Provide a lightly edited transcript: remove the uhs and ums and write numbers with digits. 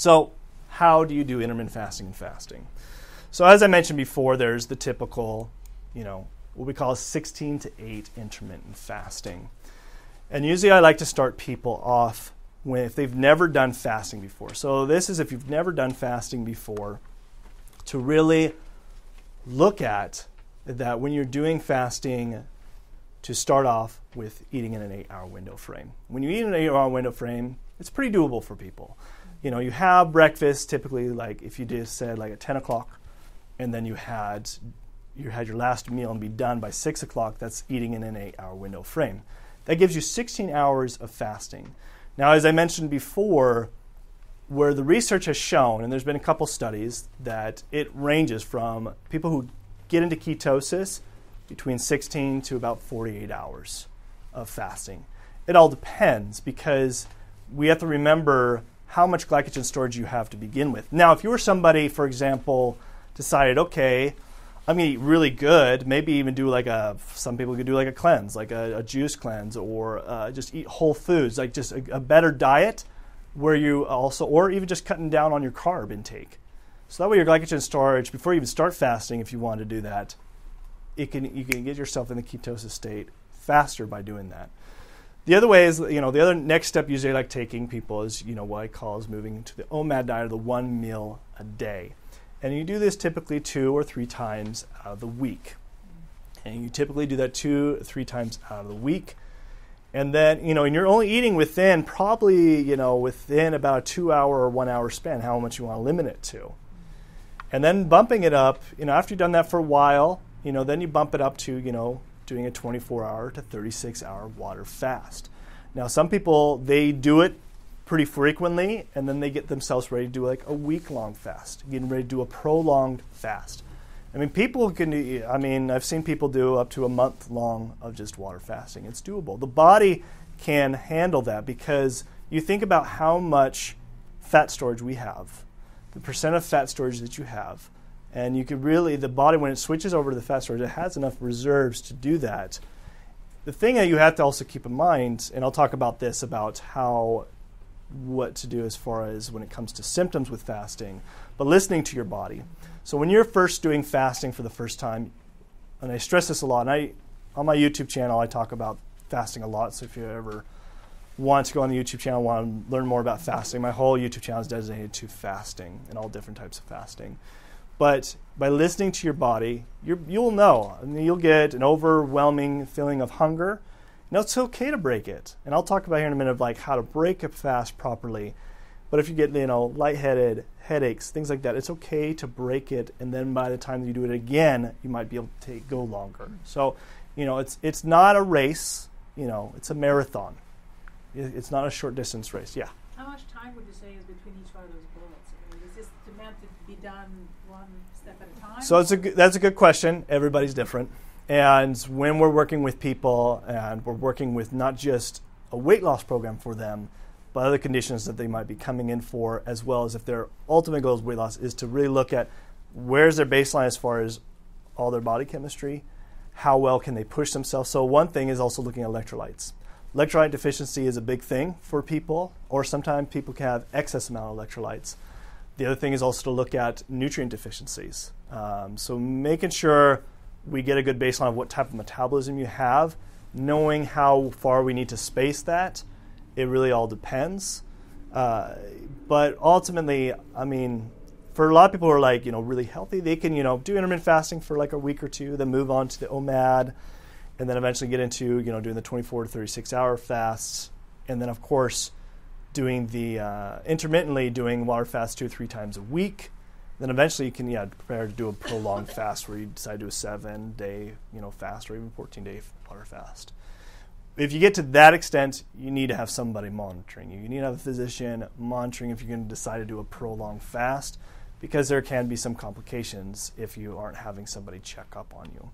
So how do you do intermittent fasting and fasting? So as I mentioned before, there's the typical, what we call 16 to 8 intermittent fasting. And usually I like to start people off if they've never done fasting before. So this is if you've never done fasting before, to really look at that when you're doing fasting, to start off with eating in an 8-hour window frame. When you eat in an 8-hour window frame, it's pretty doable for people. You have breakfast typically, like if you just said like at 10 o'clock, and then you had your last meal and be done by 6 o'clock, that's eating in an 8-hour window frame. That gives you 16 hours of fasting. Now, as I mentioned before, where the research has shown, and there's been a couple studies, that it ranges from people who get into ketosis between 16 to about 48 hours of fasting. It all depends because we have to remember how much glycogen storage you have to begin with. Now, if you were somebody, for example, decided, okay, I'm going to eat really good, maybe even do some people could do like a cleanse, like a juice cleanse, or just eat whole foods, like just a better diet where you also, or even just cutting down on your carb intake. So that way your glycogen storage, before you even start fasting, if you want to do that, you can get yourself in the ketosis state faster by doing that. The other way is, the other next step usually I like taking people is, what I call is moving into the OMAD diet, or the 1 meal a day. And you do this typically 2 or 3 times out of the week. And you typically do that 2 or 3 times out of the week. And then, and you're only eating within within about a 2-hour or 1 hour span, how much you want to limit it to. And then bumping it up, after you've done that for a while, then you bump it up to, doing a 24-hour to 36-hour water fast. Now, some people, they do it pretty frequently, and then they get themselves ready to do like a week-long fast, getting ready to do a prolonged fast. I've seen people do up to a month long of just water fasting. It's doable. The body can handle that because you think about how much fat storage we have, the percent of fat storage that you have, and you could really, the body, when it switches over to the fat storage, it has enough reserves to do that. The thing that you have to also keep in mind, and I'll talk about this, about what to do as far as when it comes to symptoms with fasting, but listening to your body. So when you're first doing fasting for the first time, and I stress this a lot, and on my YouTube channel I talk about fasting a lot, so if you ever want to go on the YouTube channel, want to learn more about fasting, my whole YouTube channel is designated to fasting and all different types of fasting. But by listening to your body, you'll know. You'll get an overwhelming feeling of hunger. Now, it's okay to break it. And I'll talk about here in a minute of like how to break a fast properly. But if you get, lightheaded, headaches, things like that, it's okay to break it. And then by the time you do it again, you might be able to go longer. So, it's not a race. It's a marathon. It's not a short distance race. Yeah. How much time would you say is between each one of those bullets? Is this meant to be done one step at a time? So that's a good question. Everybody's different. And when we're working with people, and we're working with not just a weight loss program for them, but other conditions that they might be coming in for, as well as if their ultimate goal is weight loss, is to really look at where's their baseline as far as all their body chemistry, how well can they push themselves. So one thing is also looking at electrolytes. Electrolyte deficiency is a big thing for people, or sometimes people can have excess amount of electrolytes. The other thing is also to look at nutrient deficiencies. So making sure we get a good baseline of what type of metabolism you have, knowing how far we need to space that, it really all depends. But ultimately, for a lot of people who are really healthy, they can, do intermittent fasting for like a week or two, then move on to the OMAD, and then eventually get into, doing the 24 to 36 hour fasts. And then of course, doing the, intermittently doing water fast 2 or 3 times a week. Then eventually you can, prepare to do a prolonged fast where you decide to do a 7-day, fast, or even 14-day water fast. If you get to that extent, you need to have somebody monitoring you. You need to have a physician monitoring if you're going to decide to do a prolonged fast, because there can be some complications if you aren't having somebody check up on you.